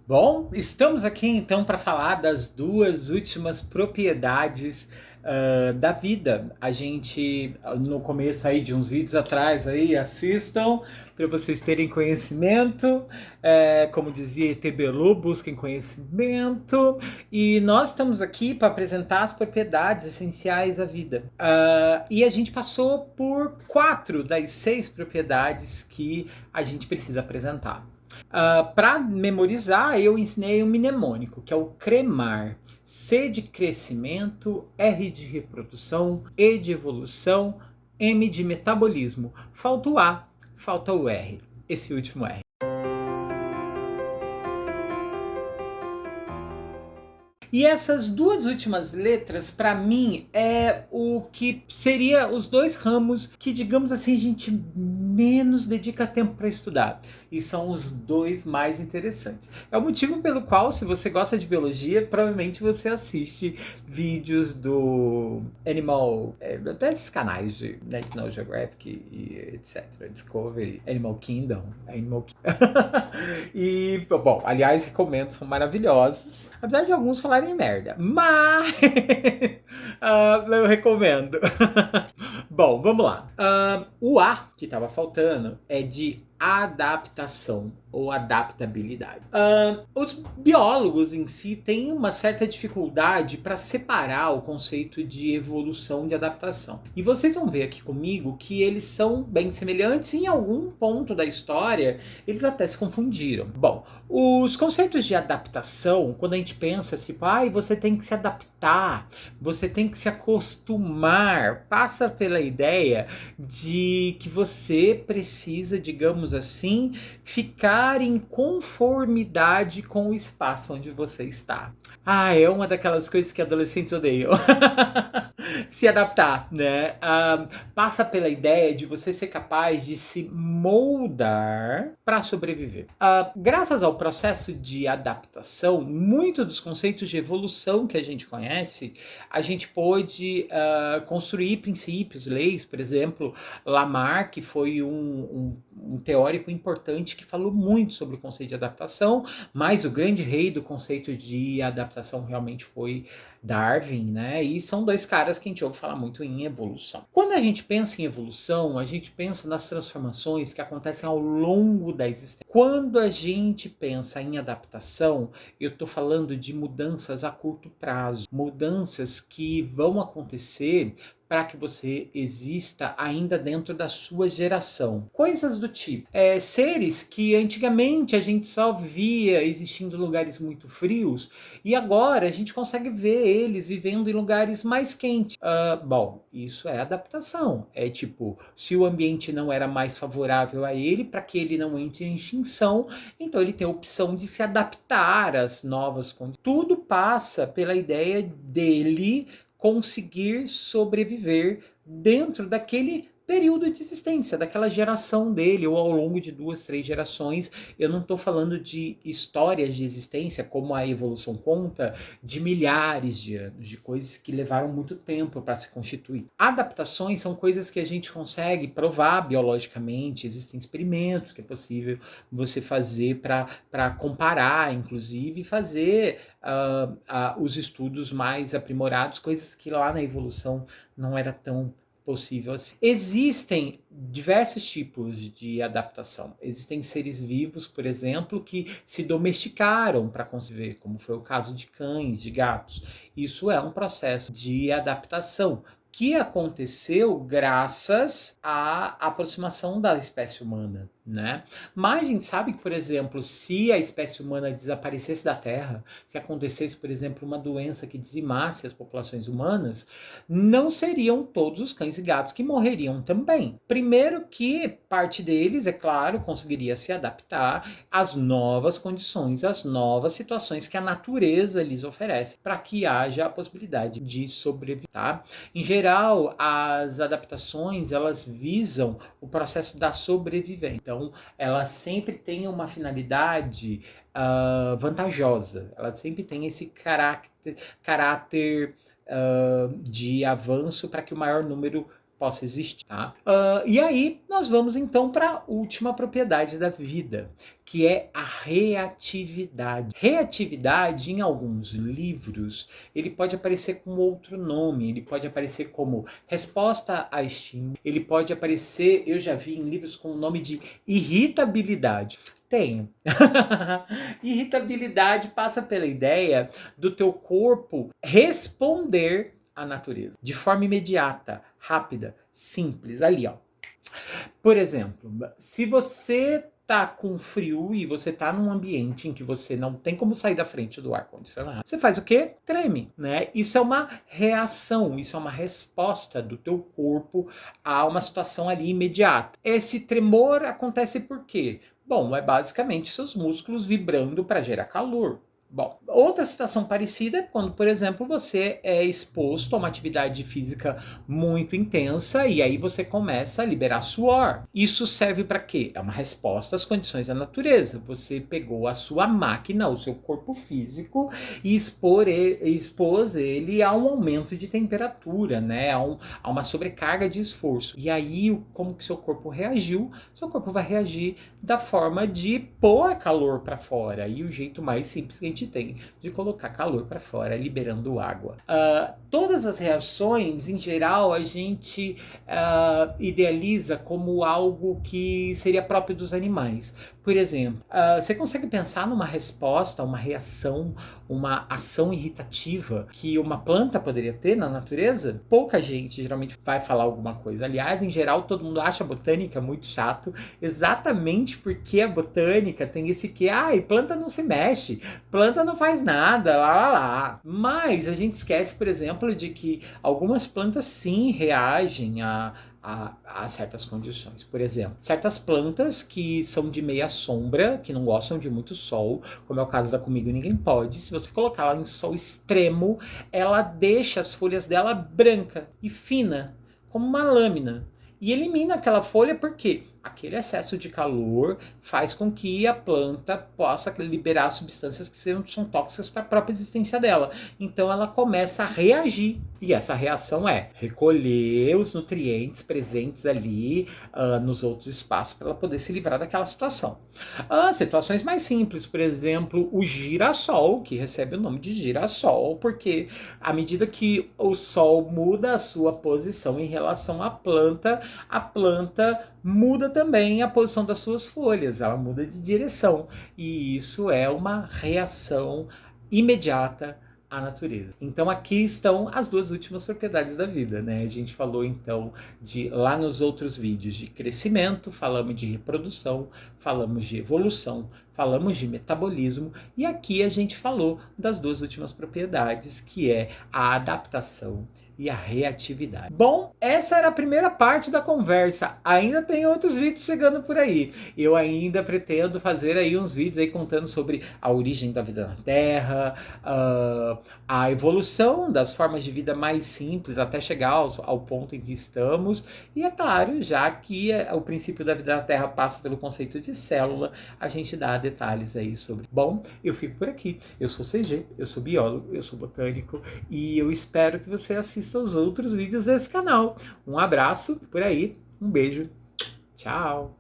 Bom, estamos aqui então para falar das duas últimas propriedades da vida. A gente, no começo aí de uns vídeos atrás aí, assistam para vocês terem conhecimento. Como dizia E.T. Bilu, busquem conhecimento. E nós estamos aqui para apresentar as propriedades essenciais da vida. E a gente passou por 4 das 6 propriedades que a gente precisa apresentar. Para memorizar, eu ensinei o mnemônico, que é o CREMAR. C de crescimento, R de reprodução, E de evolução, M de metabolismo. Falta o A, falta o R, esse último R. E essas duas últimas letras, para mim, é o que seria os dois ramos que, digamos assim, a gente menos dedica tempo para estudar. E são os dois mais interessantes. É o motivo pelo qual, se você gosta de biologia, provavelmente você assiste vídeos do Animal, desses canais de National Geographic e etc. Discovery, Animal Kingdom, E, bom, aliás, recomendo, são maravilhosos. Apesar de alguns falarem merda. Mas eu recomendo. Bom, vamos lá. O A que estava faltando é de adaptação ou adaptabilidade. Os biólogos em si têm uma certa dificuldade para separar o conceito de evolução e de adaptação. E vocês vão ver aqui comigo que eles são bem semelhantes e em algum ponto da história eles até se confundiram. Bom, os conceitos de adaptação, quando a gente pensa assim, você tem que se adaptar, você tem que se acostumar, passa pela ideia de que você precisa, digamos assim, ficar em conformidade com o espaço onde você está. É uma daquelas coisas que adolescentes odeiam. Se adaptar, né? Passa pela ideia de você ser capaz de se moldar para sobreviver. Graças ao processo de adaptação, muito dos conceitos de evolução que a gente conhece, a gente pôde construir princípios, leis, por exemplo, Lamarck foi um teórico importante que falou muito sobre o conceito de adaptação, mas o grande rei do conceito de adaptação realmente foi Darwin, né? E são dois caras que a gente ouve falar muito em evolução. Quando a gente pensa em evolução, a gente pensa nas transformações que acontecem ao longo da existência. Quando a gente pensa em adaptação, eu estou falando de mudanças a curto prazo, mudanças que vão acontecer para que você exista ainda dentro da sua geração. Coisas do tipo, seres que antigamente a gente só via existindo em lugares muito frios e agora a gente consegue ver eles vivendo em lugares mais quentes. Bom, isso é adaptação. É tipo, se o ambiente não era mais favorável a ele, para que ele não entre em extinção, então ele tem a opção de se adaptar às novas condições. Tudo passa pela ideia dele conseguir sobreviver dentro daquele período de existência, daquela geração dele, ou ao longo de 2, 3 gerações. Eu não estou falando de histórias de existência, como a evolução conta, de milhares de anos, de coisas que levaram muito tempo para se constituir. Adaptações são coisas que a gente consegue provar biologicamente, existem experimentos que é possível você fazer para comparar, inclusive, fazer os estudos mais aprimorados, coisas que lá na evolução não era tão possível assim. Existem diversos tipos de adaptação. Existem seres vivos, por exemplo, que se domesticaram para conviver, como foi o caso de cães, de gatos. Isso é um processo de adaptação que aconteceu graças à aproximação da espécie humana, né? Mas a gente sabe que, por exemplo, se a espécie humana desaparecesse da Terra, se acontecesse, por exemplo, uma doença que dizimasse as populações humanas, não seriam todos os cães e gatos que morreriam também. Primeiro que parte deles, é claro, conseguiria se adaptar às novas condições, às novas situações que a natureza lhes oferece, para que haja a possibilidade de sobreviver. Tá? Em geral, as adaptações, elas visam o processo da sobrevivência. Então, elas sempre têm uma finalidade vantajosa. Ela sempre tem esse caráter de avanço para que o maior número possa existir, tá? E aí nós vamos então para a última propriedade da vida, que é a reatividade. Reatividade, em alguns livros, ele pode aparecer com outro nome, ele pode aparecer como resposta a estímulo, ele pode aparecer, eu já vi em livros com o nome de irritabilidade. Tenho. Irritabilidade passa pela ideia do teu corpo responder à natureza de forma imediata, rápida, simples, ali, ó. Por exemplo, se você tá com frio e você tá num ambiente em que você não tem como sair da frente do ar-condicionado, você faz o quê? Treme, né? Isso é uma reação, isso é uma resposta do teu corpo a uma situação ali imediata. Esse tremor acontece por quê? Bom, é basicamente seus músculos vibrando para gerar calor. Bom, outra situação parecida é quando, por exemplo, você é exposto a uma atividade física muito intensa e aí você começa a liberar suor. Isso serve para quê? É uma resposta às condições da natureza. Você pegou a sua máquina, o seu corpo físico e expôs ele a um aumento de temperatura, né? A uma sobrecarga de esforço. E aí, como que seu corpo reagiu? Seu corpo vai reagir da forma de pôr calor para fora. E o jeito mais simples que a gente tem de colocar calor para fora, liberando água. Todas as reações, em geral, a gente idealiza como algo que seria próprio dos animais. Por exemplo, você consegue pensar numa resposta, uma reação, uma ação irritativa que uma planta poderia ter na natureza? Pouca gente geralmente vai falar alguma coisa. Aliás, em geral, todo mundo acha a botânica muito chato, exatamente porque a botânica tem esse que, planta não se mexe, planta não faz nada, lá. Mas a gente esquece, por exemplo, de que algumas plantas sim reagem a certas condições. Por exemplo, certas plantas que são de meia sombra, que não gostam de muito sol, como é o caso da Comigo Ninguém Pode, se você colocar ela em sol extremo, ela deixa as folhas dela branca e fina, como uma lâmina. E elimina aquela folha porque aquele excesso de calor faz com que a planta possa liberar substâncias que são tóxicas para a própria existência dela. Então ela começa a reagir. E essa reação é recolher os nutrientes presentes ali nos outros espaços para ela poder se livrar daquela situação. Situações mais simples, por exemplo, o girassol, que recebe o nome de girassol, porque à medida que o sol muda a sua posição em relação à planta, a planta muda também a posição das suas folhas, ela muda de direção. E isso é uma reação imediata à natureza. Então aqui estão as duas últimas propriedades da vida, né? A gente falou então lá nos outros vídeos de crescimento, falamos de reprodução, falamos de evolução, falamos de metabolismo e aqui a gente falou das duas últimas propriedades, que é a adaptação e a reatividade. Bom, essa era a primeira parte da conversa. Ainda tem outros vídeos chegando por aí. Eu ainda pretendo fazer aí uns vídeos aí contando sobre a origem da vida na Terra, a evolução das formas de vida mais simples até chegar ao ponto em que estamos. E é claro, já que o princípio da vida na Terra passa pelo conceito de célula, a gente dá detalhes aí sobre. Bom, eu fico por aqui. Eu sou CG, eu sou biólogo, eu sou botânico e eu espero que você assista os outros vídeos desse canal. Um abraço por aí, um beijo, tchau!